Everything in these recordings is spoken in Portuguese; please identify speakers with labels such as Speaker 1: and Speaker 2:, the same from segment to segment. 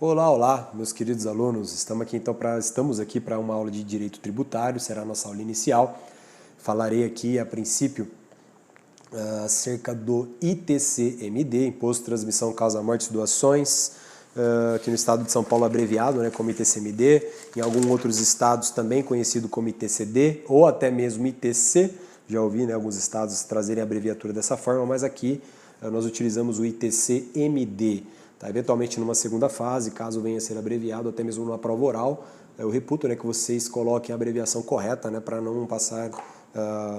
Speaker 1: Olá, olá, meus queridos alunos. Estamos aqui para uma aula de Direito Tributário, será a nossa aula inicial. Falarei aqui, a princípio, acerca do ITCMD, Imposto de Transmissão Causa-Mortes e Doações, aqui no estado de São Paulo abreviado, como ITCMD, em alguns outros estados também conhecido como ITCD ou até mesmo ITC. Já ouvi alguns estados trazerem a abreviatura dessa forma, mas aqui nós utilizamos o ITCMD. Eventualmente numa segunda fase, caso venha a ser abreviado, até mesmo numa prova oral, eu reputo que vocês coloquem a abreviação correta, para não passar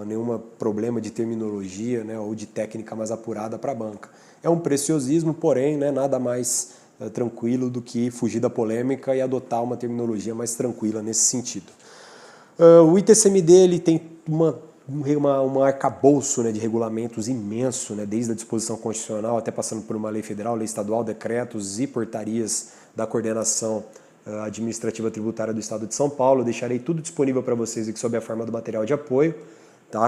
Speaker 1: nenhum problema de terminologia ou de técnica mais apurada para a banca. É um preciosismo, porém nada mais tranquilo do que fugir da polêmica e adotar uma terminologia mais tranquila nesse sentido. O ITCMD ele tem um arcabouço de regulamentos imenso, desde a disposição constitucional até passando por uma lei federal, lei estadual, decretos e portarias da coordenação administrativa tributária do estado de São Paulo. Eu deixarei tudo disponível para vocês aqui sob a forma do material de apoio,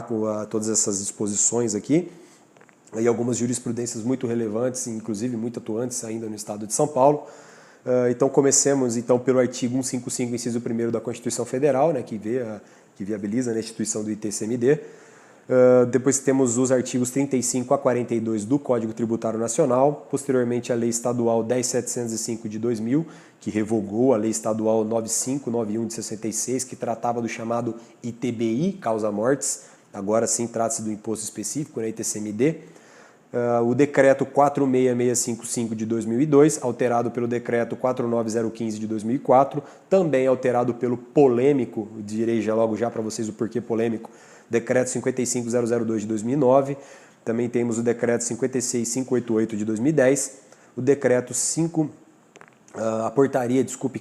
Speaker 1: com todas essas disposições aqui, e algumas jurisprudências muito relevantes, inclusive muito atuantes ainda no estado de São Paulo. Então comecemos pelo artigo 155, inciso 1º da Constituição Federal, que viabiliza a instituição do ITCMD. Depois temos os artigos 35 a 42 do Código Tributário Nacional, posteriormente a Lei Estadual 10.705 de 2000, que revogou a Lei Estadual 9591 de 66, que tratava do chamado ITBI, causa-mortes. Agora sim trata-se do imposto específico, ITCMD. O Decreto 46655 de 2002, alterado pelo Decreto 49015 de 2004, também alterado pelo polêmico, direi logo para vocês o porquê polêmico, Decreto 55002 de 2009, também temos o Decreto 56588 de 2010, o Decreto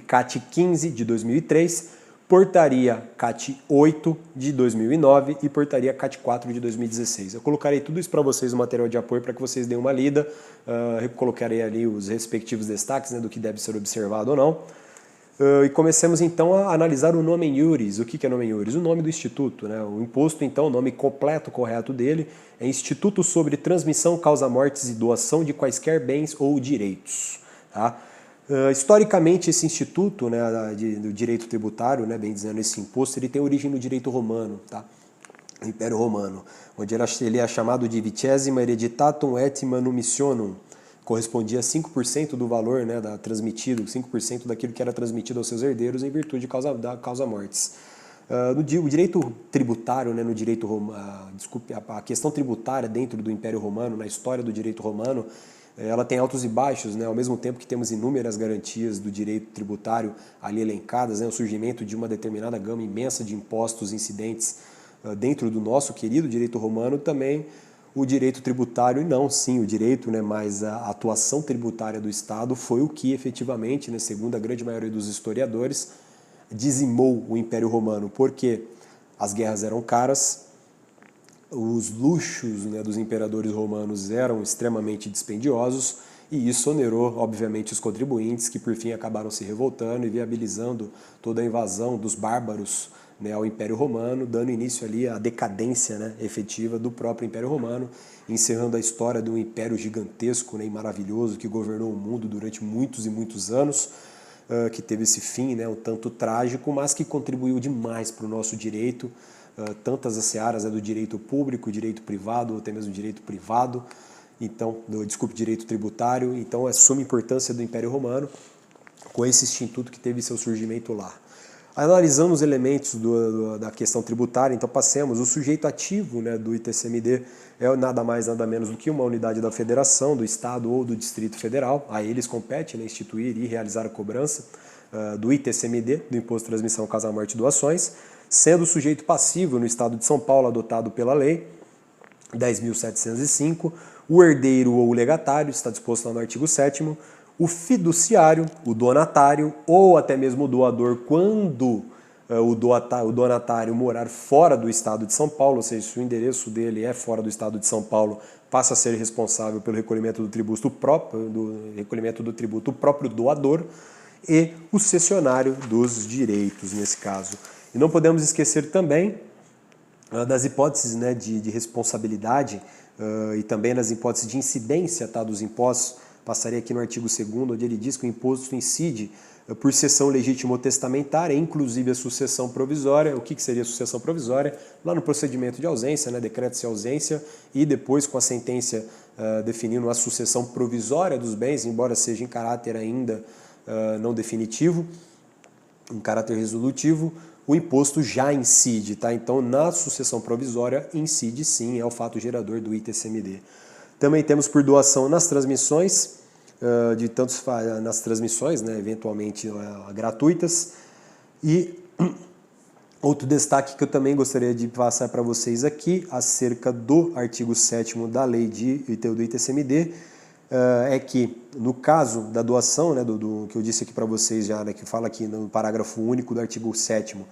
Speaker 1: CAT 15 de 2003, Portaria CAT 8 de 2009 e Portaria CAT 4 de 2016. Eu colocarei tudo isso para vocês no material de apoio para que vocês deem uma lida. Colocarei ali os respectivos destaques do que deve ser observado ou não. E comecemos então a analisar o nomen iuris. O que é nomen iuris? O nome do instituto. O imposto, então, o nome completo, correto dele, é Instituto sobre Transmissão, Causa-Mortes e Doação de Quaisquer Bens ou Direitos. Historicamente, esse instituto do direito tributário, bem dizendo, esse imposto, ele tem origem no direito romano, no Império Romano, onde ele é chamado de vicesima hereditatum et manumissionum, correspondia a 5% do valor transmitido, 5% daquilo que era transmitido aos seus herdeiros em virtude da causa-mortes. O direito tributário, a questão tributária dentro do Império Romano, na história do direito romano, ela tem altos e baixos, ao mesmo tempo que temos inúmeras garantias do direito tributário ali elencadas, o surgimento de uma determinada gama imensa de impostos incidentes dentro do nosso querido direito romano, também o direito tributário, o direito, mas a atuação tributária do Estado foi o que efetivamente, segundo a grande maioria dos historiadores, dizimou o Império Romano, porque as guerras eram caras, os luxos dos imperadores romanos eram extremamente dispendiosos e isso onerou, obviamente, os contribuintes que, por fim, acabaram se revoltando e viabilizando toda a invasão dos bárbaros ao Império Romano, dando início ali à decadência efetiva do próprio Império Romano, encerrando a história de um império gigantesco e maravilhoso que governou o mundo durante muitos e muitos anos, que teve esse fim um tanto trágico, mas que contribuiu demais para o nosso direito, tantas as searas do direito público, direito privado, até mesmo direito privado, direito tributário. Então é suma importância do Império Romano com esse instituto que teve seu surgimento lá. Analisando os elementos da questão tributária, então passemos. O sujeito ativo do ITCMD é nada mais, nada menos do que uma unidade da federação, do estado ou do distrito federal. A eles compete instituir e realizar a cobrança do ITCMD, do Imposto de Transmissão, Causa-Morte e Doações, sendo o sujeito passivo no estado de São Paulo, adotado pela Lei 10.705, o herdeiro ou o legatário, está disposto lá no artigo 7º, o fiduciário, o donatário ou até mesmo o doador, quando o donatário morar fora do estado de São Paulo, ou seja, se o endereço dele é fora do estado de São Paulo, passa a ser responsável pelo recolhimento do tributo próprio doador, e o cessionário dos direitos, nesse caso. E não podemos esquecer também das hipóteses de responsabilidade e também das hipóteses de incidência dos impostos passaria aqui no artigo 2º, onde ele diz que o imposto incide por cessão legítima ou testamentária, inclusive a sucessão provisória. O que seria a sucessão provisória? Lá no procedimento de ausência, né, decreto-se ausência, e depois com a sentença definindo a sucessão provisória dos bens, embora seja em caráter ainda não definitivo, em caráter resolutivo, o imposto já incide, tá? Então, na sucessão provisória, incide sim, é o fato gerador do ITCMD. Também temos por doação nas transmissões, nas transmissões, né, eventualmente gratuitas. E outro destaque que eu também gostaria de passar para vocês aqui, acerca do artigo 7º da lei do ITCMD, é que no caso da doação, né, do que eu disse aqui para vocês já, né, que fala aqui no parágrafo único do artigo 7º,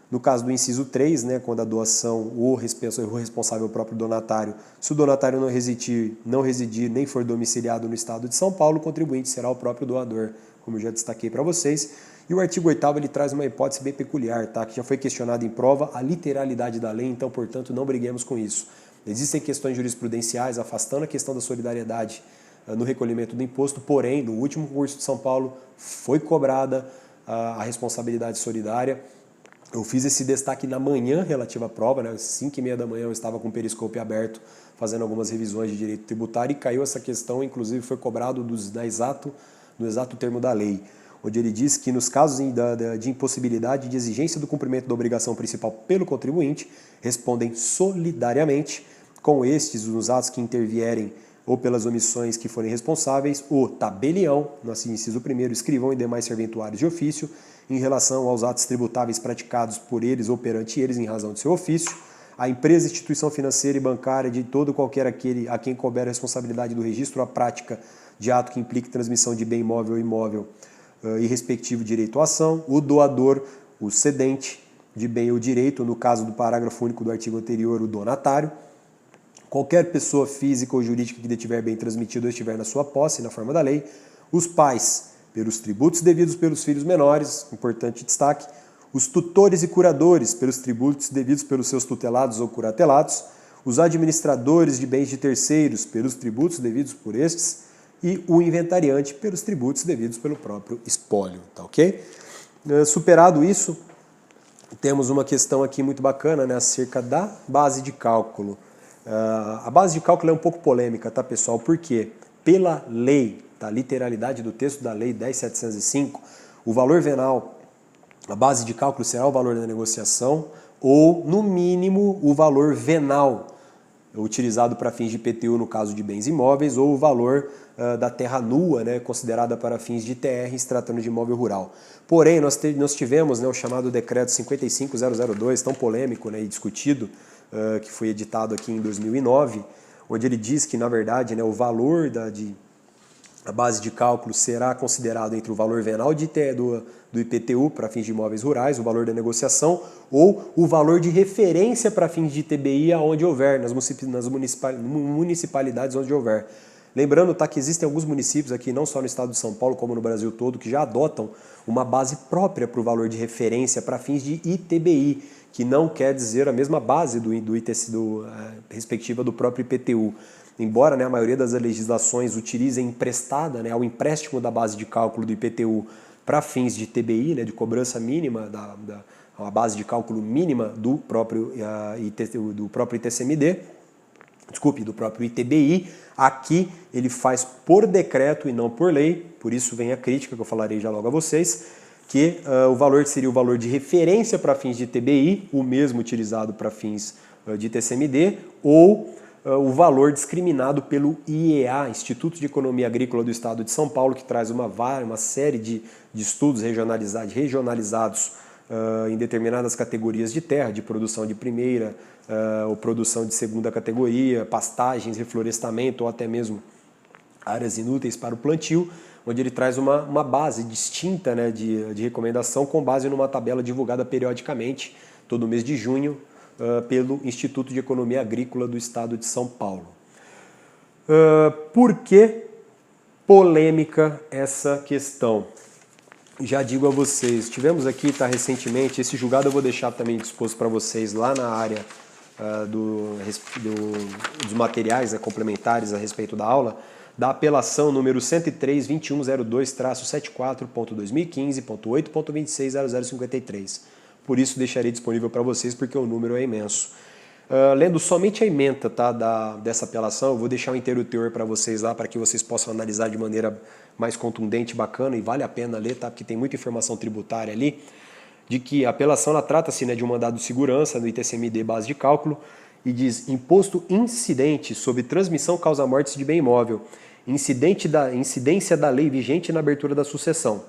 Speaker 1: no caso do inciso 3, né, quando a doação, o responsável é o próprio donatário, se o donatário não residir nem for domiciliado no estado de São Paulo, o contribuinte será o próprio doador, como eu já destaquei para vocês. E o artigo 8º ele traz uma hipótese bem peculiar, tá, que já foi questionada em prova, a literalidade da lei, então, portanto, não briguemos com isso. Existem questões jurisprudenciais afastando a questão da solidariedade no recolhimento do imposto, porém, no último concurso de São Paulo foi cobrada a responsabilidade solidária. Eu fiz esse destaque na manhã relativa à prova, né? Às 5h30 da manhã eu estava com o periscope aberto, fazendo algumas revisões de direito tributário, e caiu essa questão, inclusive foi cobrado no exato termo da lei, onde ele diz que nos casos de impossibilidade de exigência do cumprimento da obrigação principal pelo contribuinte, respondem solidariamente com estes nos atos que intervierem ou pelas omissões que forem responsáveis, o tabelião, no inciso 1º, escrivão e demais serventuários de ofício, em relação aos atos tributáveis praticados por eles ou perante eles em razão de seu ofício, a empresa, instituição financeira e bancária de todo qualquer aquele a quem couber a responsabilidade do registro ou a prática de ato que implique transmissão de bem imóvel ou imóvel e respectivo direito à ação, o doador, o cedente de bem ou direito, no caso do parágrafo único do artigo anterior, o donatário, qualquer pessoa física ou jurídica que detiver bem transmitido ou estiver na sua posse, na forma da lei, os pais, pelos tributos devidos pelos filhos menores, importante destaque, os tutores e curadores, pelos tributos devidos pelos seus tutelados ou curatelados, os administradores de bens de terceiros, pelos tributos devidos por estes, e o inventariante, pelos tributos devidos pelo próprio espólio, tá ok? Superado isso, temos uma questão aqui muito bacana, né, acerca da base de cálculo. A base de cálculo é um pouco polêmica, tá, pessoal? Porque pela lei, tá, literalidade do texto da lei 10.705, o valor venal, a base de cálculo será o valor da negociação ou, no mínimo, o valor venal utilizado para fins de IPTU no caso de bens imóveis ou o valor da terra nua, né, considerada para fins de TR, se tratando de imóvel rural. Porém, nós tivemos, né, o chamado decreto 55002, tão polêmico, né, e discutido, que foi editado aqui em 2009, onde ele diz que, na verdade, né, o valor a base de cálculo será considerado entre o valor venal do IPTU para fins de imóveis rurais, o valor da negociação, ou o valor de referência para fins de ITBI aonde houver, nas municipalidades onde houver. Lembrando, tá, que existem alguns municípios aqui, não só no estado de São Paulo, como no Brasil todo, que já adotam uma base própria para o valor de referência para fins de ITBI, que não quer dizer a mesma base respectiva do próprio IPTU. Embora, né, a maioria das legislações utilizem emprestada, né, o empréstimo da base de cálculo do IPTU para fins de ITBI, né, de cobrança mínima, a base de cálculo mínima do próprio ITCMD, desculpe, do próprio ITBI, aqui ele faz por decreto e não por lei, por isso vem a crítica que eu falarei já logo a vocês, que o valor seria o valor de referência para fins de ITBI, o mesmo utilizado para fins de ITCMD, ou o valor discriminado pelo IEA, Instituto de Economia Agrícola do Estado de São Paulo, que traz uma série de estudos regionalizados em determinadas categorias de terra, de produção de primeira ou produção de segunda categoria, pastagens, reflorestamento ou até mesmo áreas inúteis para o plantio, onde ele traz uma base distinta, né, de recomendação com base numa tabela divulgada periodicamente, todo mês de junho, pelo Instituto de Economia Agrícola do Estado de São Paulo. Por que polêmica essa questão? Já digo a vocês, tivemos aqui, tá, recentemente, esse julgado eu vou deixar também disposto para vocês lá na área dos materiais, né, complementares a respeito da aula. da apelação número 103.2102-74.2015.8.260053. Por isso deixarei disponível para vocês, porque o número é imenso. Lendo somente a ementa, tá, dessa apelação, eu vou deixar o inteiro teor para vocês lá, para que vocês possam analisar de maneira mais contundente, bacana, e vale a pena ler, tá, porque tem muita informação tributária ali, de que a apelação trata-se, né, de um mandado de segurança do ITCMD base de cálculo, e diz: imposto incidente sobre transmissão causa-mortes de bem imóvel, incidência da lei vigente na abertura da sucessão,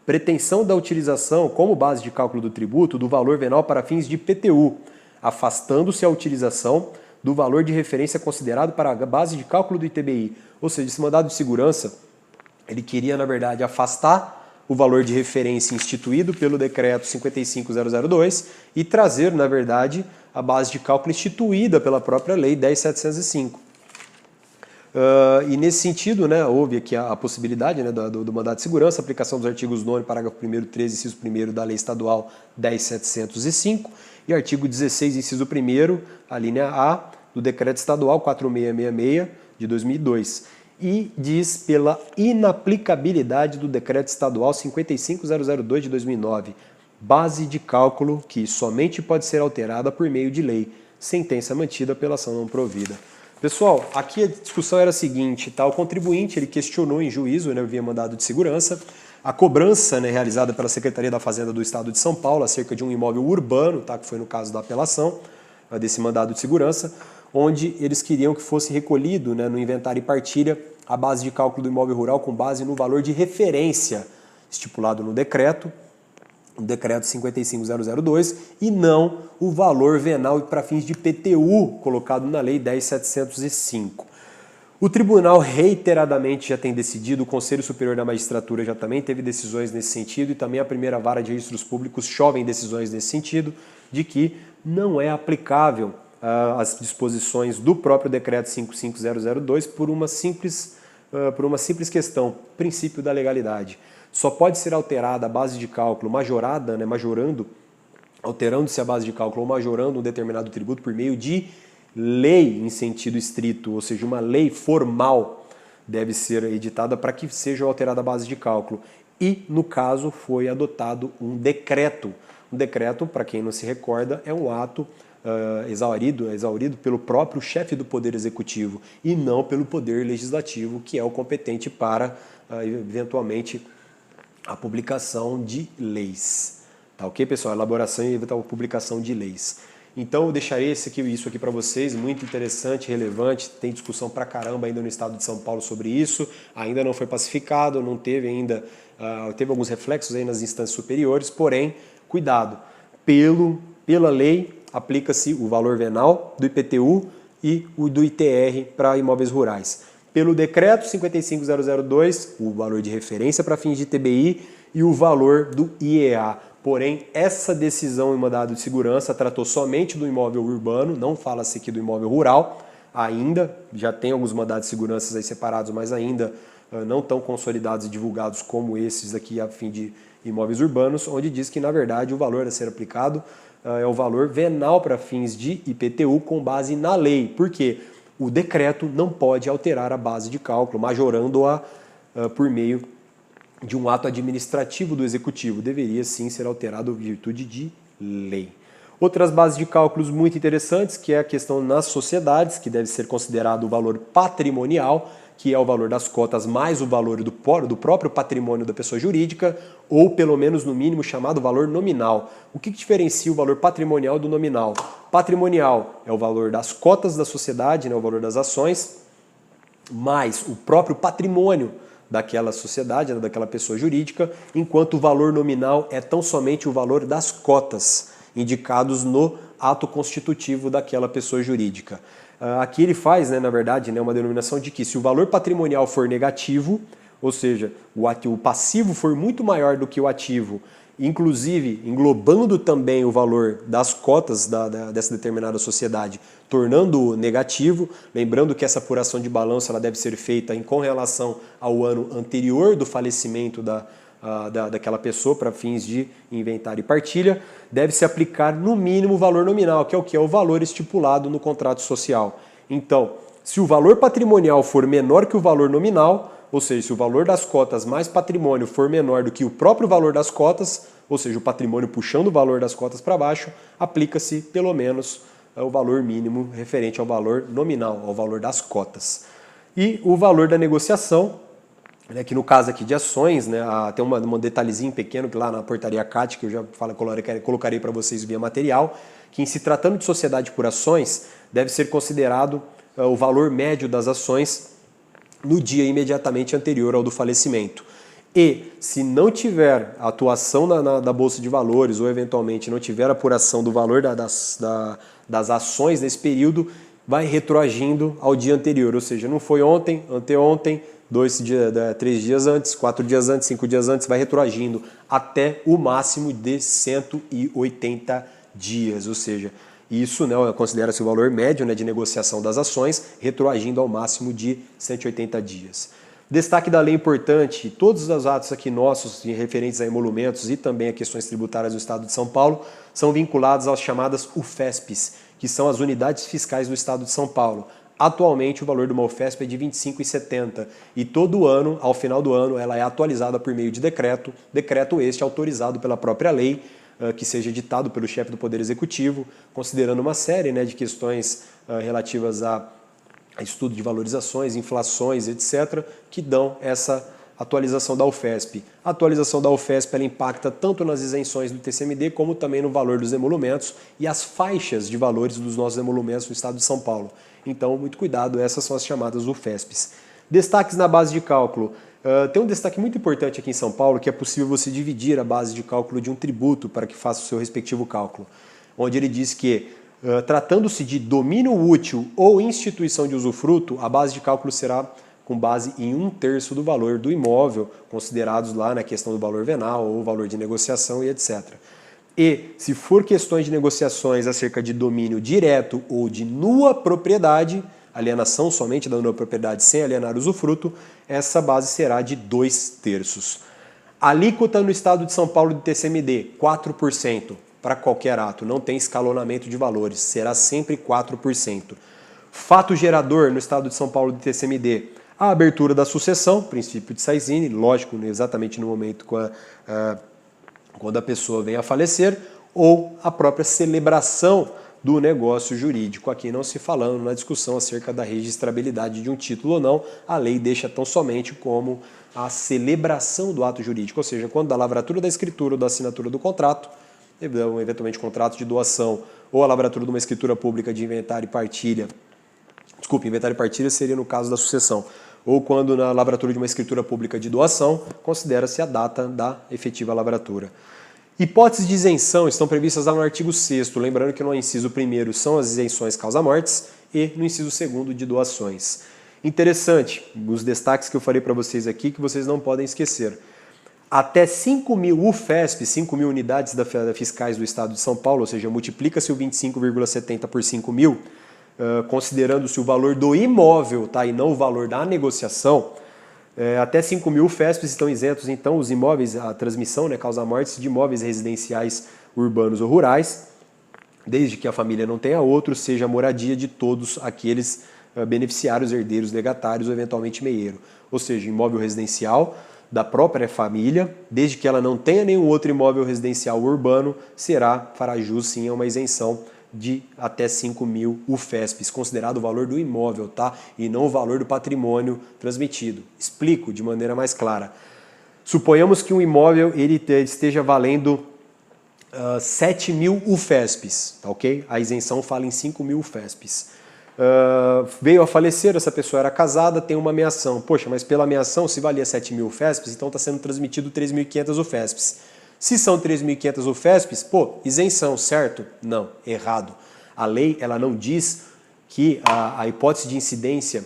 Speaker 1: pretensão da utilização como base de cálculo do tributo do valor venal para fins de IPTU, afastando-se a utilização do valor de referência considerado para a base de cálculo do ITBI. Ou seja, esse mandado de segurança, ele queria, na verdade, afastar o valor de referência instituído pelo decreto 55.002 e trazer, na verdade, a base de cálculo instituída pela própria lei 10.705. E nesse sentido, né, houve aqui a possibilidade, né, do mandado de segurança, aplicação dos artigos 9º, parágrafo 1º, 13, inciso 1º da lei estadual 10.705 e artigo 16, inciso 1º, a linha A, do decreto estadual 4666 de 2002. E diz pela inaplicabilidade do decreto estadual 55.002 de 2009, base de cálculo que somente pode ser alterada por meio de lei, sentença mantida pela ação não provida. Pessoal, aqui a discussão era a seguinte, tá? O contribuinte ele questionou em juízo, né, via mandado de segurança, a cobrança, né, realizada pela Secretaria da Fazenda do Estado de São Paulo acerca de um imóvel urbano, tá, que foi no caso da apelação desse mandado de segurança, onde eles queriam que fosse recolhido, né, no inventário e partilha a base de cálculo do imóvel rural com base no valor de referência estipulado no decreto 55.002, e não o valor venal para fins de IPTU colocado na lei 10.705. O tribunal reiteradamente já tem decidido, o Conselho Superior da Magistratura já também teve decisões nesse sentido, e também a primeira vara de registros públicos chovem decisões nesse sentido, de que não é aplicável as disposições do próprio decreto 55.002 por uma simples questão, princípio da legalidade. Só pode ser alterada a base de cálculo majorada, né, alterando-se a base de cálculo ou majorando um determinado tributo por meio de lei em sentido estrito, ou seja, uma lei formal deve ser editada para que seja alterada a base de cálculo. E, no caso, foi adotado um decreto. Um decreto, para quem não se recorda, é um ato exaurido pelo próprio chefe do Poder Executivo e não pelo Poder Legislativo, que é o competente para, eventualmente, a publicação de leis. Tá ok, pessoal? Elaboração e eventual publicação de leis. Então eu deixarei isso aqui para vocês, muito interessante, relevante, tem discussão pra caramba ainda no estado de São Paulo sobre isso, ainda não foi pacificado, não teve ainda, teve alguns reflexos aí nas instâncias superiores, porém, cuidado, pela lei aplica-se o valor venal do IPTU e o do ITR para imóveis rurais. Pelo decreto 55.002, o valor de referência para fins de TBI e o valor do IEA. Porém, essa decisão em mandado de segurança tratou somente do imóvel urbano, não fala-se aqui do imóvel rural, ainda, já tem alguns mandados de segurança aí separados, mas ainda não tão consolidados e divulgados como esses aqui a fim de imóveis urbanos, onde diz que, na verdade, o valor a ser aplicado é o valor venal para fins de IPTU com base na lei. Por quê? O decreto não pode alterar a base de cálculo, majorando-a por meio de um ato administrativo do Executivo. Deveria sim ser alterado em virtude de lei. Outras bases de cálculos muito interessantes, que é a questão nas sociedades, que deve ser considerado o valor patrimonial, que é o valor das cotas mais o valor do próprio patrimônio da pessoa jurídica, ou pelo menos no mínimo chamado valor nominal. O que diferencia o valor patrimonial do nominal? Patrimonial é o valor das cotas da sociedade, né, o valor das ações, mais o próprio patrimônio daquela sociedade, né, daquela pessoa jurídica, enquanto o valor nominal é tão somente o valor das cotas indicados no ato constitutivo daquela pessoa jurídica. Aqui ele faz, né, na verdade, né, uma denominação de que se o valor patrimonial for negativo, ou seja, o passivo for muito maior do que o ativo, inclusive englobando também o valor das cotas dessa determinada sociedade, tornando-o negativo, lembrando que essa apuração de balanço ela deve ser feita com relação ao ano anterior do falecimento daquela pessoa para fins de inventário e partilha, deve-se aplicar no mínimo o valor nominal, que é o que? É o valor estipulado no contrato social. Então, se o valor patrimonial for menor que o valor nominal, ou seja, se o valor das cotas mais patrimônio for menor do que o próprio valor das cotas, ou seja, o patrimônio puxando o valor das cotas para baixo, aplica-se pelo menos o valor mínimo referente ao valor nominal, ao valor das cotas. E o valor da negociação, né, que no caso aqui de ações, né, tem um detalhezinho pequeno que lá na portaria CAT, que eu já colocarei para vocês via material, que em se tratando de sociedade por ações, deve ser considerado o valor médio das ações no dia imediatamente anterior ao do falecimento. E se não tiver atuação da Bolsa de Valores ou eventualmente não tiver apuração do valor das ações nesse período, vai retroagindo ao dia anterior, ou seja, não foi ontem, anteontem, 3 dias antes, 4 dias antes, 5 dias antes, vai retroagindo até o máximo de 180 dias, ou seja, isso, né, considera-se o valor médio, né, de negociação das ações, retroagindo ao máximo de 180 dias. Destaque da lei importante, todos os atos aqui nossos referentes a emolumentos e também a questões tributárias do Estado de São Paulo são vinculados às chamadas UFESPs, que são as unidades fiscais do Estado de São Paulo. Atualmente o valor de uma UFESP é de R$ 25,70 e todo ano, ao final do ano, ela é atualizada por meio de decreto este autorizado pela própria lei, que seja editado pelo chefe do Poder Executivo, considerando uma série, né, de questões relativas a estudo de valorizações, inflações, etc., que dão essa atualização da UFESP. A atualização da UFESP ela impacta tanto nas isenções do TCMD como também no valor dos emolumentos e as faixas de valores dos nossos emolumentos no Estado de São Paulo. Então, muito cuidado, essas são as chamadas UFESPs. Destaques na base de cálculo. Tem um destaque muito importante aqui em São Paulo, que é possível você dividir a base de cálculo de um tributo para que faça o seu respectivo cálculo, onde ele diz que, tratando-se de domínio útil ou instituição de usufruto, a base de cálculo será com base em 1/3 do valor do imóvel, considerados lá na questão do valor venal ou valor de negociação e etc. E, se for questões de negociações acerca de domínio direto ou de nua propriedade, alienação somente da nua propriedade sem alienar usufruto, essa base será de 2/3. Alíquota no Estado de São Paulo de TCMD, 4%. Para qualquer ato, não tem escalonamento de valores, será sempre 4%. Fato gerador no Estado de São Paulo de TCMD, a abertura da sucessão, princípio de Saizine, lógico, exatamente no momento quando a pessoa vem a falecer, ou a própria celebração do negócio jurídico. Aqui não se falando na discussão acerca da registrabilidade de um título ou não, a lei deixa tão somente como a celebração do ato jurídico, ou seja, quando da lavratura da escritura ou da assinatura do contrato, eventualmente contrato de doação ou a lavratura de uma escritura pública de inventário e partilha. Desculpe, inventário e partilha seria no caso da sucessão. Ou quando na lavratura de uma escritura pública de doação, considera-se a data da efetiva lavratura. Hipóteses de isenção estão previstas lá no artigo 6º, lembrando que no inciso 1º são as isenções causa-mortes e no inciso 2º de doações. Interessante, os destaques que eu falei para vocês aqui que vocês não podem esquecer. Até 5.000 UFESP, 5.000 unidades fiscais do Estado de São Paulo, ou seja, multiplica-se o 25,70 por 5.000, considerando-se o valor do imóvel, tá, e não o valor da negociação, até 5.000 UFESPs estão isentos, então, os imóveis, a transmissão, né, causa-mortes de imóveis residenciais urbanos ou rurais, desde que a família não tenha outro, seja a moradia de todos aqueles beneficiários, herdeiros, legatários ou eventualmente meieiro. Ou seja, imóvel residencial da própria família, desde que ela não tenha nenhum outro imóvel residencial urbano, fará jus sim a uma isenção de até 5.000 UFESPs, considerado o valor do imóvel, tá? E não o valor do patrimônio transmitido. Explico de maneira mais clara. Suponhamos que um imóvel ele esteja valendo 7.000 UFESPs, tá ok? A isenção fala em 5.000 UFESPs. Veio a falecer, essa pessoa era casada, tem uma meação. Poxa, mas pela meação, se valia 7.000 UFESPs, então está sendo transmitido 3.500 UFESPs. Se são 3.500 UFESPs, pô, isenção, certo? Não, errado. A lei ela não diz que a hipótese de incidência,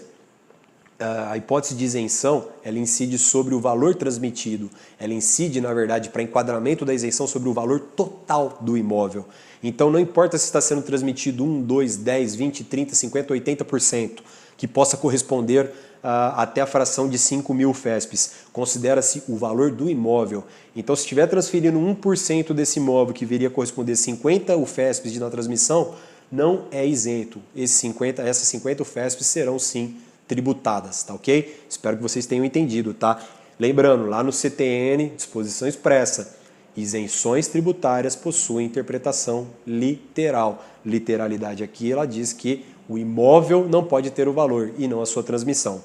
Speaker 1: a hipótese de isenção, ela incide sobre o valor transmitido. Ela incide, na verdade, para enquadramento da isenção sobre o valor total do imóvel. Então não importa se está sendo transmitido 1, 2, 10, 20, 30, 50, 80%, que possa corresponder até a fração de 5.000 UFESPs. Considera-se o valor do imóvel. Então, se estiver transferindo 1% desse imóvel, que viria a corresponder a 50 UFESPs na transmissão, não é isento. Essas 50 UFESPs serão sim tributadas, tá ok? Espero que vocês tenham entendido, tá? Lembrando, lá no CTN, disposição expressa, isenções tributárias possuem interpretação literal. Literalidade aqui, ela diz que o imóvel não pode ter o valor e não a sua transmissão.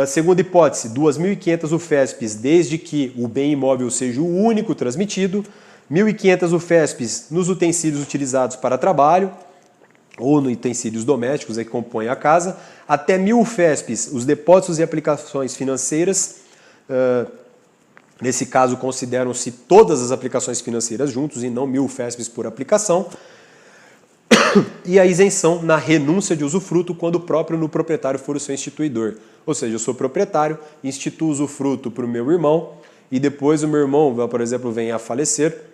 Speaker 1: Segunda hipótese, 2.500 UFESPs desde que o bem imóvel seja o único transmitido, 1.500 UFESPs nos utensílios utilizados para trabalho ou nos utensílios domésticos que compõem a casa, até 1.000 UFESPs os depósitos e aplicações financeiras. Nesse caso, consideram-se todas as aplicações financeiras juntos e não 1.000 UFESPs por aplicação. E a isenção na renúncia de usufruto quando o próprio proprietário for o seu instituidor. Ou seja, eu sou proprietário, instituo usufruto para o meu irmão e depois o meu irmão, por exemplo, vem a falecer.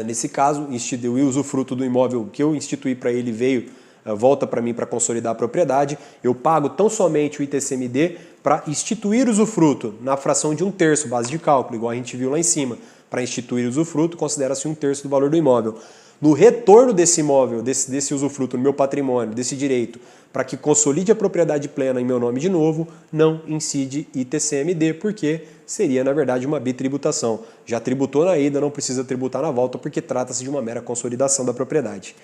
Speaker 1: Nesse caso, instituir o usufruto do imóvel que eu instituí para ele volta para mim para consolidar a propriedade. Eu pago tão somente o ITCMD para instituir usufruto na fração de 1/3, base de cálculo, igual a gente viu lá em cima. Para instituir usufruto, considera-se 1/3 do valor do imóvel. No retorno desse imóvel, desse usufruto no meu patrimônio, desse direito, para que consolide a propriedade plena em meu nome de novo, não incide ITCMD, porque seria, na verdade, uma bitributação. Já tributou na ida, não precisa tributar na volta, porque trata-se de uma mera consolidação da propriedade.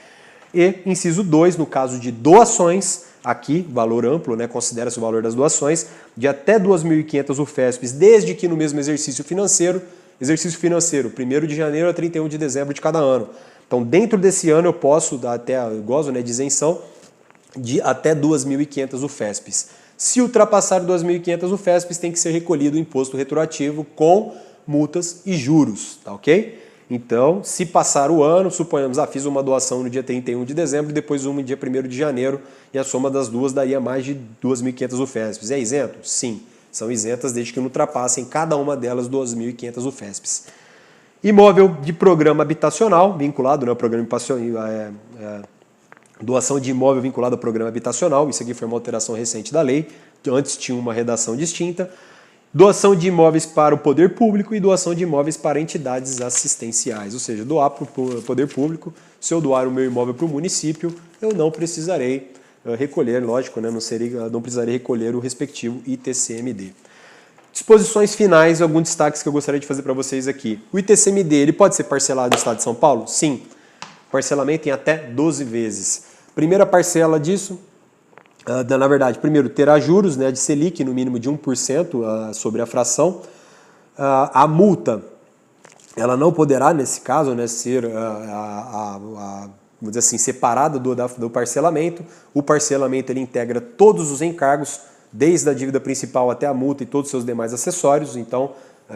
Speaker 1: E, inciso 2, no caso de doações, aqui, valor amplo, né, considera-se o valor das doações, de até 2.500 UFESPs, desde que no mesmo exercício financeiro, 1º de janeiro a 31 de dezembro de cada ano. Então, dentro desse ano eu posso dar eu gozo, né, de isenção de até 2.500 UFESPs. Se ultrapassar 2.500 UFESPs, tem que ser recolhido o imposto retroativo com multas e juros, tá ok? Então, se passar o ano, suponhamos, fiz uma doação no dia 31 de dezembro e depois uma no dia 1º de janeiro e a soma das duas daria mais de 2.500 UFESPs. É isento? Sim, são isentas desde que não ultrapassem cada uma delas 2.500 UFESPs. Imóvel de programa habitacional, vinculado, né, ao programa doação de imóvel vinculado ao programa habitacional, isso aqui foi uma alteração recente da lei, antes tinha uma redação distinta. Doação de imóveis para o poder público e doação de imóveis para entidades assistenciais, ou seja, doar para o poder público. Se eu doar o meu imóvel para o município, eu não precisarei recolher, lógico, né, não precisaria recolher o respectivo ITCMD. Disposições finais, alguns destaques que eu gostaria de fazer para vocês aqui. O ITCMD, ele pode ser parcelado no Estado de São Paulo? Sim. Parcelamento em até 12 vezes. Primeira parcela disso, na verdade, primeiro, terá juros, né, de Selic no mínimo de 1% sobre a fração. A multa, ela não poderá, nesse caso, né, ser vamos dizer assim, separada do parcelamento. O parcelamento ele integra todos os encargos, desde a dívida principal até a multa e todos os seus demais acessórios. Então,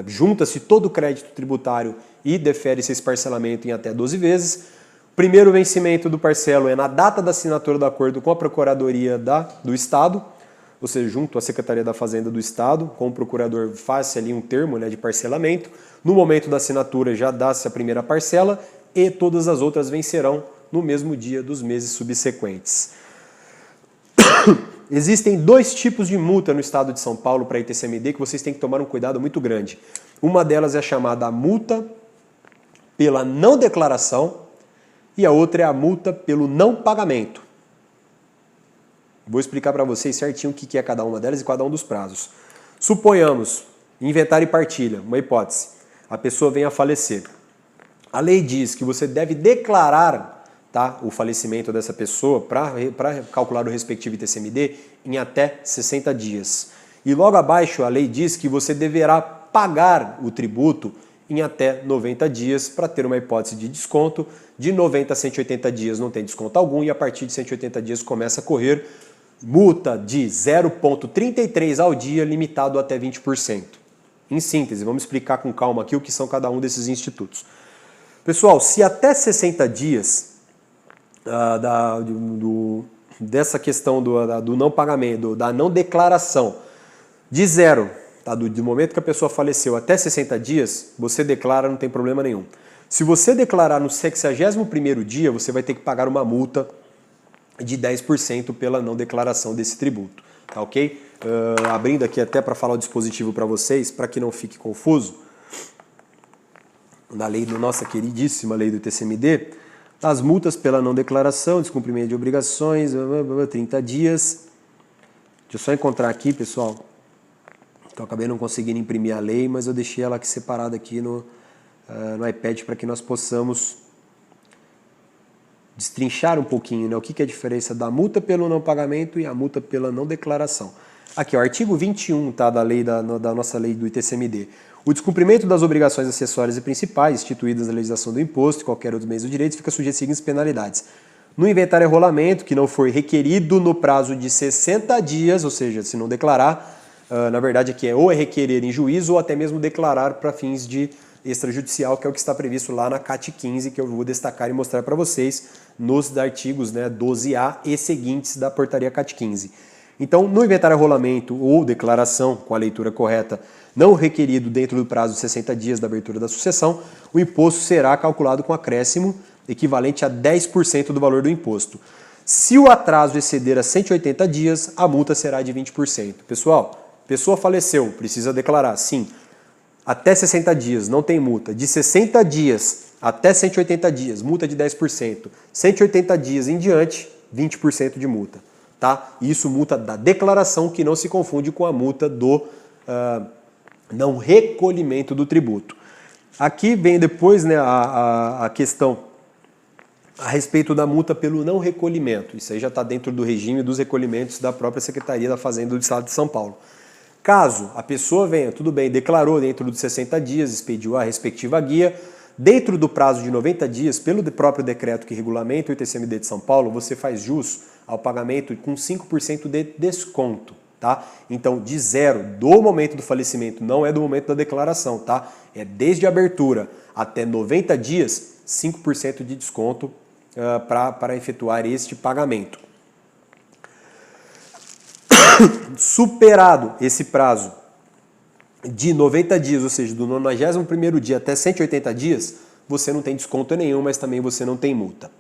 Speaker 1: junta-se todo o crédito tributário e defere-se esse parcelamento em até 12 vezes. Primeiro vencimento do parcelo é na data da assinatura do acordo com a Procuradoria do Estado, ou seja, junto à Secretaria da Fazenda do Estado, com o procurador faz-se ali um termo, né, de parcelamento. No momento da assinatura já dá-se a primeira parcela e todas as outras vencerão no mesmo dia dos meses subsequentes. Existem dois tipos de multa no Estado de São Paulo para ITCMD que vocês têm que tomar um cuidado muito grande. Uma delas é chamada multa pela não declaração e a outra é a multa pelo não pagamento. Vou explicar para vocês certinho o que é cada uma delas e cada um dos prazos. Suponhamos, inventário e partilha, uma hipótese. A pessoa vem a falecer. A lei diz que você deve declarar, tá, o falecimento dessa pessoa para calcular o respectivo ITCMD em até 60 dias. E logo abaixo a lei diz que você deverá pagar o tributo em até 90 dias para ter uma hipótese de desconto. De 90 a 180 dias não tem desconto algum e a partir de 180 dias começa a correr multa de 0,33 ao dia, limitado até 20%. Em síntese, vamos explicar com calma aqui o que são cada um desses institutos. Pessoal, se até 60 dias dessa questão do não pagamento, da não declaração, de zero, tá, do momento que a pessoa faleceu até 60 dias, você declara, não tem problema nenhum. Se você declarar no 61º dia, você vai ter que pagar uma multa de 10% pela não declaração desse tributo, tá ok? Abrindo aqui até para falar o dispositivo para vocês, para que não fique confuso, na nossa queridíssima lei do ITCMD, As multas pela não declaração, descumprimento de obrigações, 30 dias. Deixa eu só encontrar aqui, pessoal. Então, acabei não conseguindo imprimir a lei, mas eu deixei ela aqui separada aqui no iPad para que nós possamos destrinchar um pouquinho, né? O que é a diferença da multa pelo não pagamento e a multa pela não declaração. Aqui, o artigo 21, tá, da nossa lei do ITCMD. O descumprimento das obrigações acessórias e principais instituídas na legislação do imposto e qualquer outro meio de direitos fica sujeito às seguintes penalidades. No inventário e rolamento, que não for requerido no prazo de 60 dias, ou seja, se não declarar, na verdade aqui ou é requerer em juízo ou até mesmo declarar para fins de extrajudicial, que é o que está previsto lá na CAT 15, que eu vou destacar e mostrar para vocês nos artigos, né, 12A e seguintes da portaria CAT 15. Então, no inventário e rolamento ou declaração com a leitura correta, não requerido dentro do prazo de 60 dias da abertura da sucessão, o imposto será calculado com acréscimo equivalente a 10% do valor do imposto. Se o atraso exceder a 180 dias, a multa será de 20%. Pessoal, pessoa faleceu, precisa declarar, sim. Até 60 dias, não tem multa. De 60 dias até 180 dias, multa de 10%. 180 dias em diante, 20% de multa. Tá? Isso multa da declaração, que não se confunde com a multa do não recolhimento do tributo. Aqui vem depois, né, a questão a respeito da multa pelo não recolhimento. Isso aí já está dentro do regime dos recolhimentos da própria Secretaria da Fazenda do Estado de São Paulo. Caso a pessoa venha, tudo bem, declarou dentro dos 60 dias, expediu a respectiva guia, dentro do prazo de 90 dias, pelo próprio decreto que regulamenta o ITCMD de São Paulo, você faz jus ao pagamento com 5% de desconto, tá? Então, de zero, do momento do falecimento, não é do momento da declaração, tá? É desde a abertura até 90 dias, 5% de desconto para efetuar este pagamento. Superado esse prazo de 90 dias, ou seja, do 91º dia até 180 dias, você não tem desconto nenhum, mas também você não tem multa.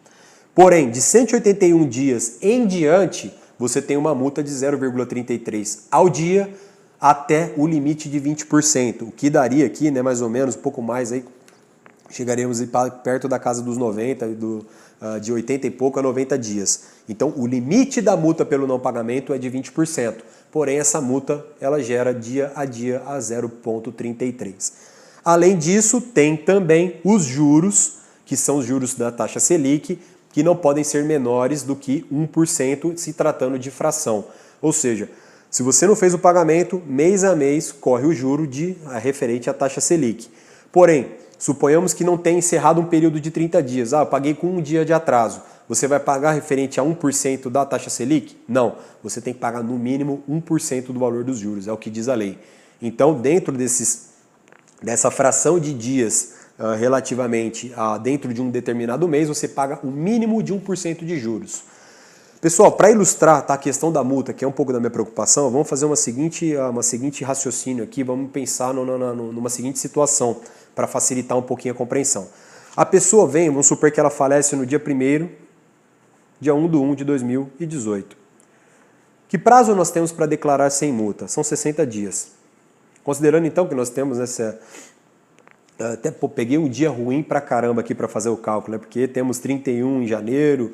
Speaker 1: Porém, de 181 dias em diante, você tem uma multa de 0,33 ao dia até o limite de 20%, o que daria aqui, né, mais ou menos, um pouco mais, aí, chegaremos perto da casa dos 90, de 80 e pouco a 90 dias. Então, o limite da multa pelo não pagamento é de 20%. Porém, essa multa ela gera dia a 0,33. Além disso, tem também os juros, que são os juros da taxa Selic, que não podem ser menores do que 1% se tratando de fração. Ou seja, se você não fez o pagamento, mês a mês corre o juro referente à taxa Selic. Porém, suponhamos que não tenha encerrado um período de 30 dias. Eu paguei com um dia de atraso. Você vai pagar referente a 1% da taxa Selic? Não. Você tem que pagar no mínimo 1% do valor dos juros, é o que diz a lei. Então, dentro dessa fração de dias relativamente dentro de um determinado mês, você paga o mínimo de 1% de juros. Pessoal, para ilustrar a questão da multa, que é um pouco da minha preocupação, vamos fazer uma seguinte raciocínio aqui, vamos pensar numa seguinte situação, para facilitar um pouquinho a compreensão. A pessoa vem, vamos supor que ela falece no dia 1º, dia 1/1/2018. Que prazo nós temos para declarar sem multa? São 60 dias. Considerando então que nós temos essa... Até peguei um dia ruim pra caramba aqui para fazer o cálculo, né? Porque temos 31 em janeiro,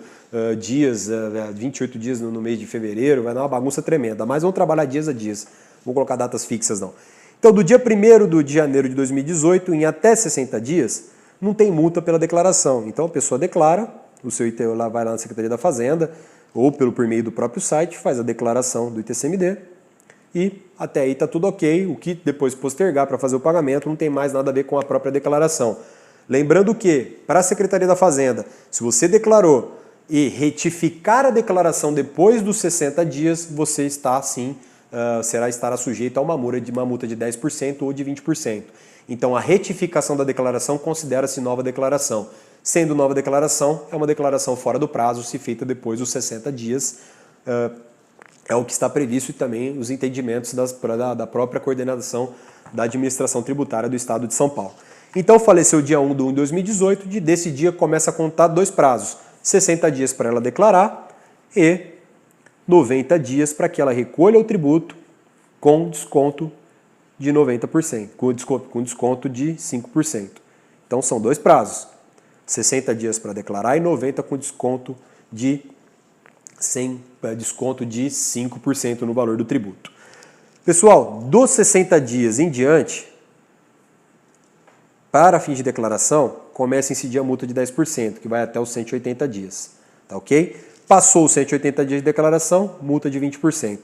Speaker 1: 28 dias no mês de fevereiro, vai dar uma bagunça tremenda. Mas vamos trabalhar dias a dias, não vou colocar datas fixas não. Então, do dia 1º de janeiro de 2018 em até 60 dias, não tem multa pela declaração. Então, a pessoa declara, o seu ITU vai lá na Secretaria da Fazenda, ou por meio do próprio site, faz a declaração do ITCMD, e até aí está tudo ok. O que depois postergar para fazer o pagamento não tem mais nada a ver com a própria declaração. Lembrando que, para a Secretaria da Fazenda, se você declarou e retificar a declaração depois dos 60 dias, você está, sim, estará sujeito a uma multa de 10% ou de 20%. Então, a retificação da declaração considera-se nova declaração. Sendo nova declaração, é uma declaração fora do prazo, se feita depois dos 60 dias, é o que está previsto e também os entendimentos da própria coordenação da administração tributária do Estado de São Paulo. Então, faleceu dia 1/1/2018, desse dia começa a contar 2 prazos. 60 dias para ela declarar e 90 dias para que ela recolha o tributo com desconto de 90%, com desconto de 5%. Então, são 2 prazos. 60 dias para declarar e 90 com desconto de 5% no valor do tributo. Pessoal, dos 60 dias em diante, para fins de declaração, começa a incidir a multa de 10%, que vai até os 180 dias. Tá ok? Passou os 180 dias de declaração, multa de 20%.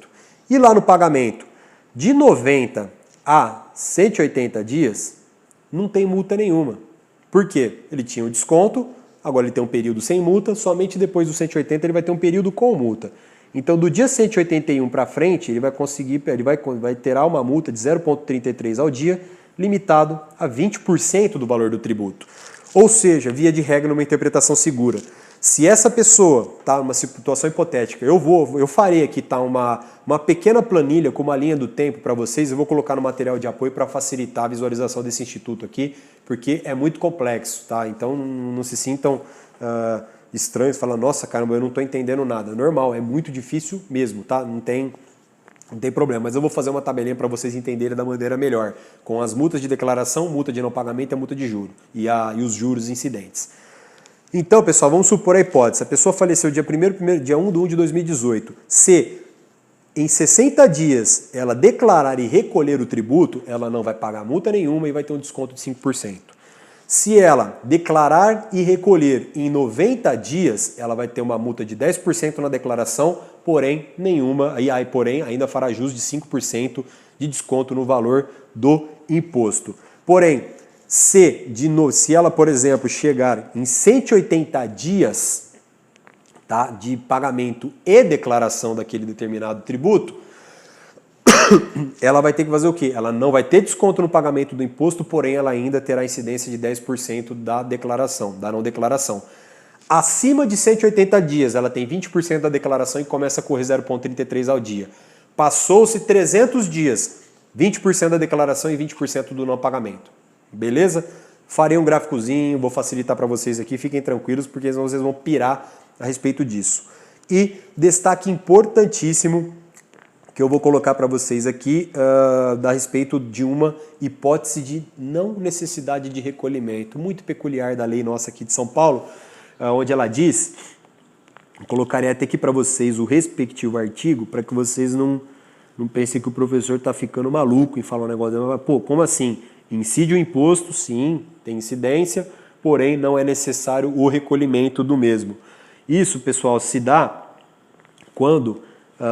Speaker 1: E lá no pagamento, de 90 a 180 dias, não tem multa nenhuma. Por quê? Ele tinha um desconto, agora ele tem um período sem multa, somente depois dos 180 ele vai ter um período com multa. Então, do dia 181 para frente, ele vai conseguir, vai terá uma multa de 0,33 ao dia, limitado a 20% do valor do tributo. Ou seja, via de regra, numa interpretação segura. Se essa pessoa, tá, numa situação hipotética, eu farei aqui, tá, uma pequena planilha com uma linha do tempo para vocês, eu vou colocar no material de apoio para facilitar a visualização desse instituto aqui, porque é muito complexo, tá? Então não se sintam estranhos, falando, nossa, caramba, eu não estou entendendo nada. Normal, é muito difícil mesmo, tá? Não tem problema, mas eu vou fazer uma tabelinha para vocês entenderem da maneira melhor, com as multas de declaração, multa de não pagamento e a multa de juro, e os juros incidentes. Então, pessoal, vamos supor a hipótese, a pessoa faleceu dia 1º de 2018, se em 60 dias ela declarar e recolher o tributo, ela não vai pagar multa nenhuma e vai ter um desconto de 5%. Se ela declarar e recolher em 90 dias, ela vai ter uma multa de 10% na declaração, porém ainda fará jus de 5% de desconto no valor do imposto. Porém, se ela, por exemplo, chegar em 180 dias, tá, de pagamento e declaração daquele determinado tributo, ela vai ter que fazer o quê? Ela não vai ter desconto no pagamento do imposto, porém ela ainda terá incidência de 10% da não declaração. Acima de 180 dias, ela tem 20% da declaração e começa a correr 0,33 ao dia. Passou-se 300 dias, 20% da declaração e 20% do não pagamento. Beleza? Farei um gráficozinho, vou facilitar para vocês aqui, fiquem tranquilos, porque senão vocês vão pirar a respeito disso. E destaque importantíssimo que eu vou colocar para vocês aqui a respeito de uma hipótese de não necessidade de recolhimento, muito peculiar da lei nossa aqui de São Paulo, onde ela diz, colocarei até aqui para vocês o respectivo artigo, para que vocês não pensem que o professor está ficando maluco em falar um negócio, pô, como assim? Incide o imposto, sim, tem incidência, porém não é necessário o recolhimento do mesmo. Isso, pessoal, se dá quando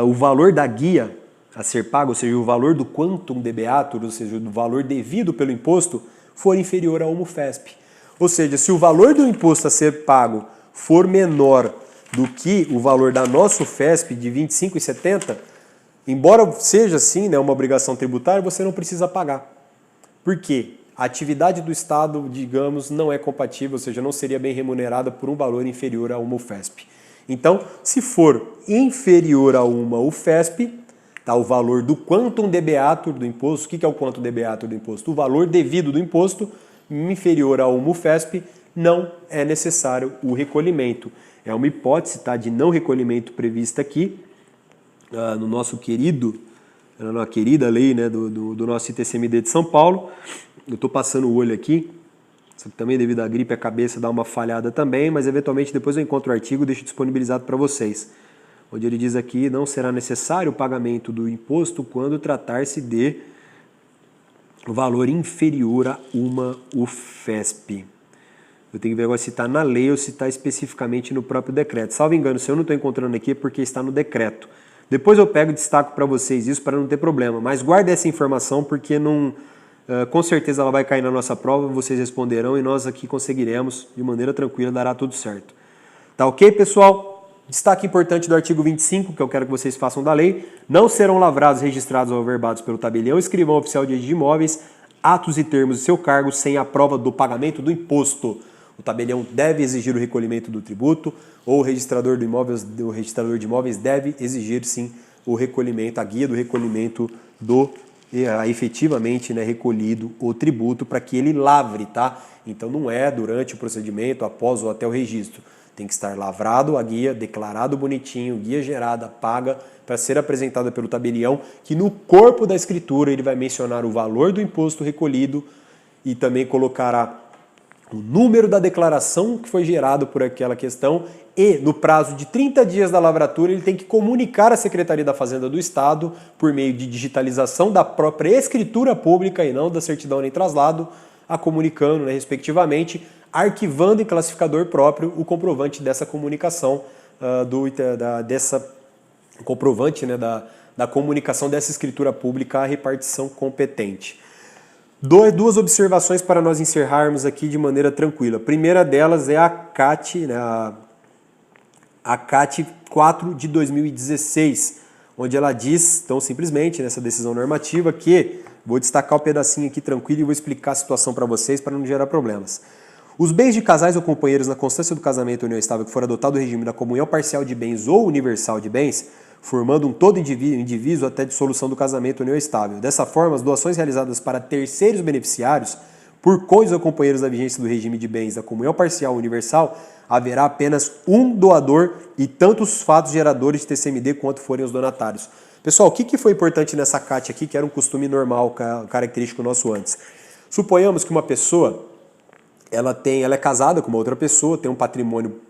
Speaker 1: o valor da guia a ser pago, ou seja, o valor do quantum debeatur, ou seja, do valor devido pelo imposto, for inferior ao UMUFESP. Ou seja, se o valor do imposto a ser pago for menor do que o valor da nossa UFESP de R$ 25,70, embora seja sim, né, uma obrigação tributária, você não precisa pagar. Por quê? A atividade do Estado, digamos, não é compatível, ou seja, não seria bem remunerada por um valor inferior a uma UFESP. Então, se for inferior a uma UFESP, tá, o valor do quantum debeatur do imposto, o que é o quantum debeatur do imposto? O valor devido do imposto inferior a uma UFESP, não é necessário o recolhimento. É uma hipótese, tá, de não recolhimento prevista aqui, no nosso na querida lei, né, do nosso ITCMD de São Paulo. Eu estou passando o olho aqui, só que também devido à gripe a cabeça dá uma falhada também, mas eventualmente depois eu encontro o artigo e deixo disponibilizado para vocês. Onde ele diz aqui, não será necessário o pagamento do imposto quando tratar-se de valor inferior a uma UFESP. Eu tenho que ver agora se está na lei ou se está especificamente no próprio decreto. Salvo engano, se eu não estou encontrando aqui é porque está no decreto. Depois eu pego e destaco para vocês isso para não ter problema, mas guarde essa informação porque com certeza ela vai cair na nossa prova, vocês responderão e nós aqui conseguiremos, de maneira tranquila, dará tudo certo. Tá ok, pessoal? Destaque importante do artigo 25, que eu quero que vocês façam da lei: não serão lavrados, registrados ou averbados pelo tabelião, escrivão oficial de registro de imóveis, atos e termos de seu cargo sem a prova do pagamento do imposto. O tabelião deve exigir o recolhimento do tributo, ou o registrador de imóveis deve exigir sim o recolhimento, a guia do recolhimento efetivamente, né, recolhido o tributo para que ele lavre, tá? Então não é durante o procedimento, após ou até o registro. Tem que estar lavrado a guia, declarado bonitinho, guia gerada, paga, para ser apresentada pelo tabelião, que no corpo da escritura ele vai mencionar o valor do imposto recolhido e também colocará o número da declaração que foi gerado por aquela questão e, no prazo de 30 dias da lavratura, ele tem que comunicar à Secretaria da Fazenda do Estado, por meio de digitalização da própria escritura pública e não da certidão nem traslado, a comunicando, né, respectivamente, arquivando em classificador próprio o comprovante dessa comunicação, comprovante, né, da comunicação dessa escritura pública à repartição competente. Duas observações para nós encerrarmos aqui de maneira tranquila. A primeira delas é a CAT, né, a CAT 4 de 2016, onde ela diz, tão simplesmente, nessa decisão normativa, que, vou destacar o pedacinho aqui tranquilo e vou explicar a situação para vocês para não gerar problemas. Os bens de casais ou companheiros na constância do casamento ou união estável que for adotado o regime da comunhão parcial de bens ou universal de bens, formando um todo indiviso até dissolução do casamento ou união estável. Dessa forma, as doações realizadas para terceiros beneficiários, por cônjuges ou companheiros da vigência do regime de bens da comunhão parcial ou universal, haverá apenas um doador e tantos fatos geradores de TCMD quanto forem os donatários. Pessoal, o que foi importante nessa CAT aqui, que era um costume normal, característico nosso antes? Suponhamos que uma pessoa, ela é casada com uma outra pessoa, tem um patrimônio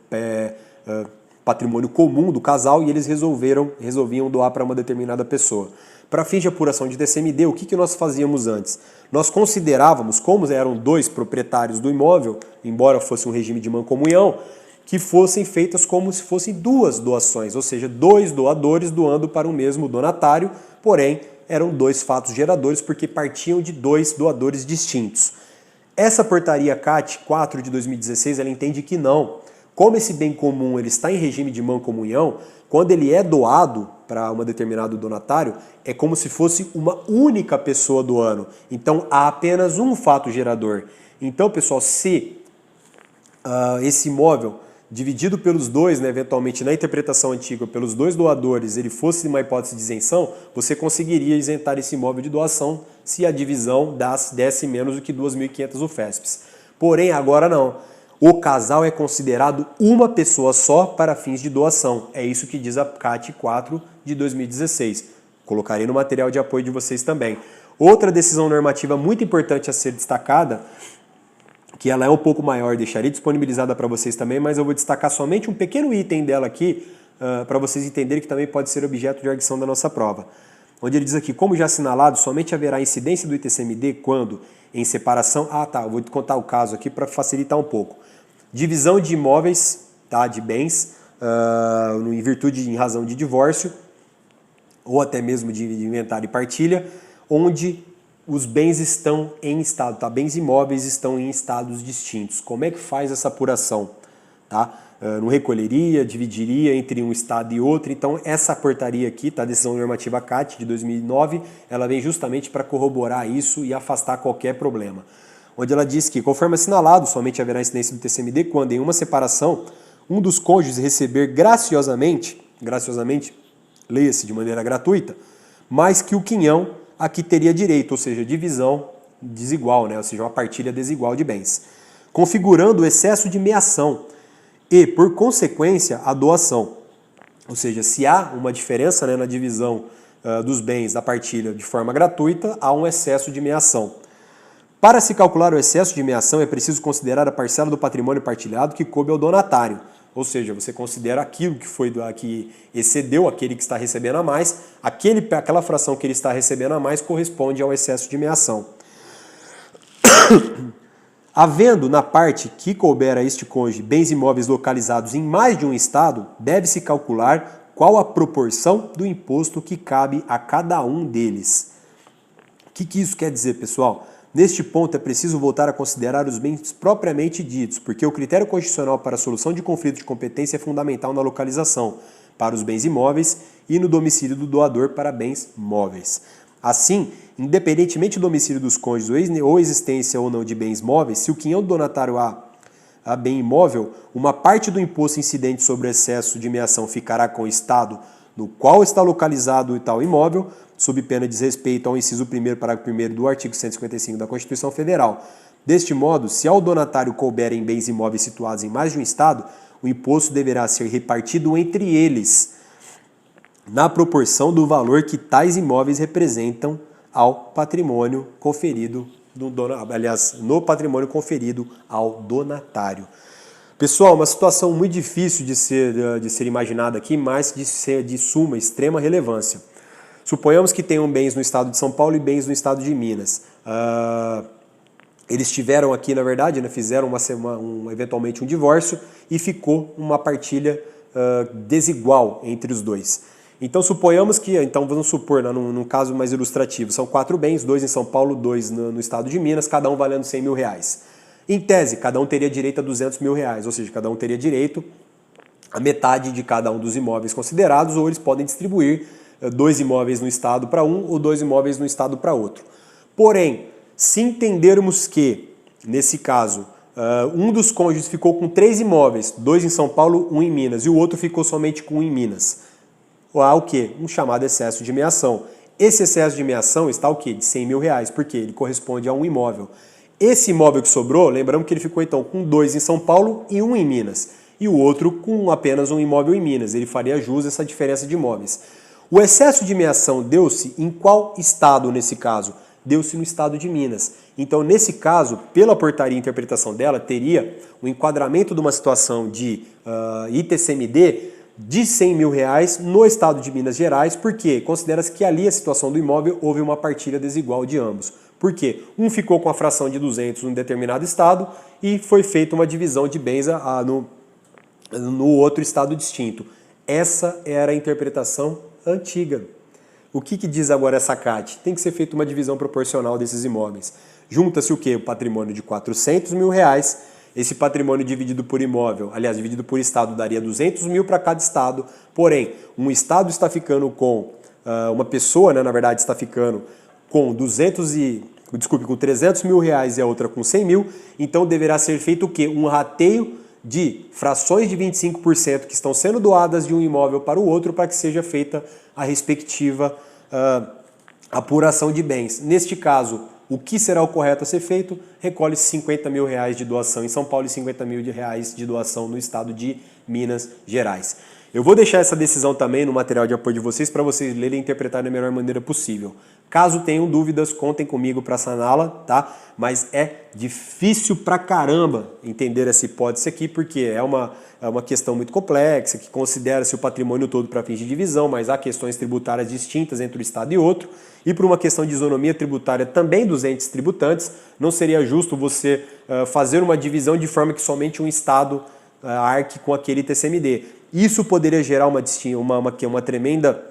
Speaker 1: comum do casal e eles resolviam doar para uma determinada pessoa. Para fins de apuração de TCMD, o que nós fazíamos antes? Nós considerávamos, como eram dois proprietários do imóvel, embora fosse um regime de mancomunhão, que fossem feitas como se fossem duas doações, ou seja, dois doadores doando para o mesmo donatário, porém eram dois fatos geradores porque partiam de dois doadores distintos. Essa portaria CAT 4 de 2016, ela entende que não. Como esse bem comum ele está em regime de mancomunhão, quando ele é doado para um determinado donatário, é como se fosse uma única pessoa doando. Então há apenas um fato gerador. Então, pessoal, se esse imóvel dividido pelos dois, né, eventualmente na interpretação antiga, pelos dois doadores, ele fosse uma hipótese de isenção, você conseguiria isentar esse imóvel de doação se a divisão desse menos do que 2.500 UFESPs. Porém, agora não. O casal é considerado uma pessoa só para fins de doação. É isso que diz a CAT 4 de 2016. Colocarei no material de apoio de vocês também. Outra decisão normativa muito importante a ser destacada, que ela é um pouco maior, deixarei disponibilizada para vocês também, mas eu vou destacar somente um pequeno item dela aqui, para vocês entenderem que também pode ser objeto de arguição da nossa prova. Onde ele diz aqui, como já assinalado, somente haverá incidência do ITCMD quando, em separação... eu vou contar o caso aqui para facilitar um pouco. Divisão de imóveis, tá, de bens, em virtude, em razão de divórcio, ou até mesmo de inventário e partilha, onde os bens estão em estado, tá? Bens imóveis estão em estados distintos. Como é que faz essa apuração? Tá? Não recolheria, dividiria entre um estado e outro. Então essa portaria aqui, tá? Decisão normativa CAT de 2009, ela vem justamente para corroborar isso e afastar qualquer problema. Onde ela diz que, conforme assinalado, somente haverá incidência do TCMD quando em uma separação um dos cônjuges receber graciosamente, leia-se de maneira gratuita, mais que o quinhão a que teria direito, ou seja, divisão desigual, né? Ou seja, uma partilha desigual de bens, configurando o excesso de meação e, por consequência, a doação. Ou seja, se há uma diferença, né, na divisão dos bens da partilha de forma gratuita, há um excesso de meação. Para se calcular o excesso de meação, é preciso considerar a parcela do patrimônio partilhado que coube ao donatário. Ou seja, você considera aquilo que excedeu aquele que está recebendo a mais, aquela fração que ele está recebendo a mais corresponde ao excesso de meação. Havendo na parte que couber a este cônjuge bens imóveis localizados em mais de um estado, deve-se calcular qual a proporção do imposto que cabe a cada um deles. O que isso quer dizer, pessoal? Neste ponto é preciso voltar a considerar os bens propriamente ditos, porque o critério constitucional para a solução de conflito de competência é fundamental na localização para os bens imóveis e no domicílio do doador para bens móveis. Assim, independentemente do domicílio dos cônjuges ou existência ou não de bens móveis, se o quinhão do donatário a bem imóvel, uma parte do imposto incidente sobre o excesso de meação ficará com o estado no qual está localizado o tal imóvel, sob pena de desrespeito ao inciso 1º, parágrafo 1º do artigo 155 da Constituição Federal. Deste modo, se ao donatário couber em bens imóveis situados em mais de um estado, o imposto deverá ser repartido entre eles, na proporção do valor que tais imóveis representam ao patrimônio conferido no patrimônio conferido ao donatário. Pessoal, uma situação muito difícil de ser imaginada aqui, mas de ser de suma, extrema relevância. Suponhamos que tenham bens no estado de São Paulo e bens no estado de Minas. Eles tiveram aqui, na verdade, né, fizeram eventualmente um divórcio e ficou uma partilha desigual entre os dois. Então suponhamos que, vamos supor, né, num caso mais ilustrativo, são 4 bens, 2 em São Paulo, 2 no estado de Minas, cada um valendo 100 mil reais. Em tese, cada um teria direito a 200 mil reais, ou seja, cada um teria direito a metade de cada um dos imóveis considerados, ou eles podem distribuir 2 imóveis no estado para um ou 2 imóveis no estado para outro. Porém, se entendermos que, nesse caso, um dos cônjuges ficou com 3 imóveis, 2 em São Paulo, 1 em Minas, e o outro ficou somente com 1 em Minas, há o quê? Um chamado excesso de meação. Esse excesso de meação está o quê? De 100 mil reais, porque ele corresponde a um imóvel. Esse imóvel que sobrou, lembramos que ele ficou então com 2 em São Paulo e 1 em Minas, e o outro com apenas um imóvel em Minas, ele faria jus a essa diferença de imóveis. O excesso de meação deu-se em qual estado nesse caso? Deu-se no estado de Minas. Então, nesse caso, pela portaria e interpretação dela, teria o enquadramento de uma situação de ITCMD de 100 mil reais no estado de Minas Gerais, porque considera-se que ali a situação do imóvel houve uma partilha desigual de ambos. Por quê? Um ficou com a fração de 200 em um determinado estado e foi feita uma divisão de bens no outro estado distinto. Essa era a interpretação antiga. O que diz agora essa CAT? Tem que ser feita uma divisão proporcional desses imóveis. Junta-se o quê? O patrimônio de 400 mil reais. Esse patrimônio dividido por imóvel, aliás, dividido por estado, daria 200 mil para cada estado. Porém, um estado está ficando com, uma pessoa, né, na verdade, está ficando com com 300 mil reais e a outra com 100 mil. Então, deverá ser feito o quê? Um rateio de frações de 25% que estão sendo doadas de um imóvel para o outro para que seja feita a respectiva apuração de bens. Neste caso, o que será o correto a ser feito? Recolhe 50 mil reais de doação em São Paulo e 50 mil reais de doação no estado de Minas Gerais. Eu vou deixar essa decisão também no material de apoio de vocês para vocês lerem e interpretarem da melhor maneira possível. Caso tenham dúvidas, contem comigo para saná-la, tá? Mas é difícil pra caramba entender essa hipótese aqui, porque é uma questão muito complexa, que considera-se o patrimônio todo para fins de divisão, mas há questões tributárias distintas entre um estado e outro, e por uma questão de isonomia tributária também dos entes tributantes, não seria justo você fazer uma divisão de forma que somente um estado arque com aquele TCMD. Isso poderia gerar uma tremenda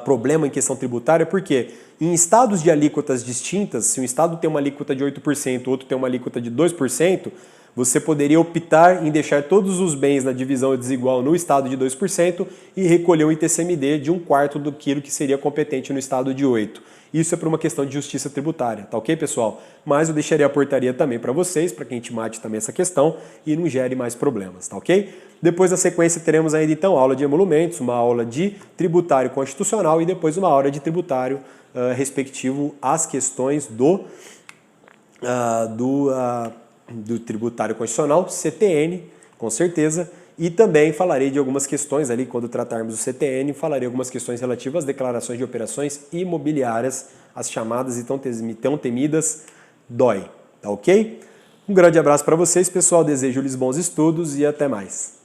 Speaker 1: problema em questão tributária, porque em estados de alíquotas distintas, se um estado tem uma alíquota de 8%, outro tem uma alíquota de 2%, você poderia optar em deixar todos os bens na divisão desigual no estado de 2% e recolher um ITCMD de 1/4 do que seria competente no estado de 8%. Isso é por uma questão de justiça tributária, tá ok, pessoal? Mas eu deixaria a portaria também para vocês, para que a gente mate também essa questão e não gere mais problemas, tá ok? Depois, na sequência, teremos ainda então aula de emolumentos, uma aula de tributário constitucional e depois uma aula de tributário respectivo às questões do tributário constitucional, CTN, com certeza, e também falarei de algumas questões ali, quando tratarmos do CTN, falarei algumas questões relativas às declarações de operações imobiliárias, as chamadas e tão temidas DOI, tá ok? Um grande abraço para vocês, pessoal, desejo-lhes bons estudos e até mais.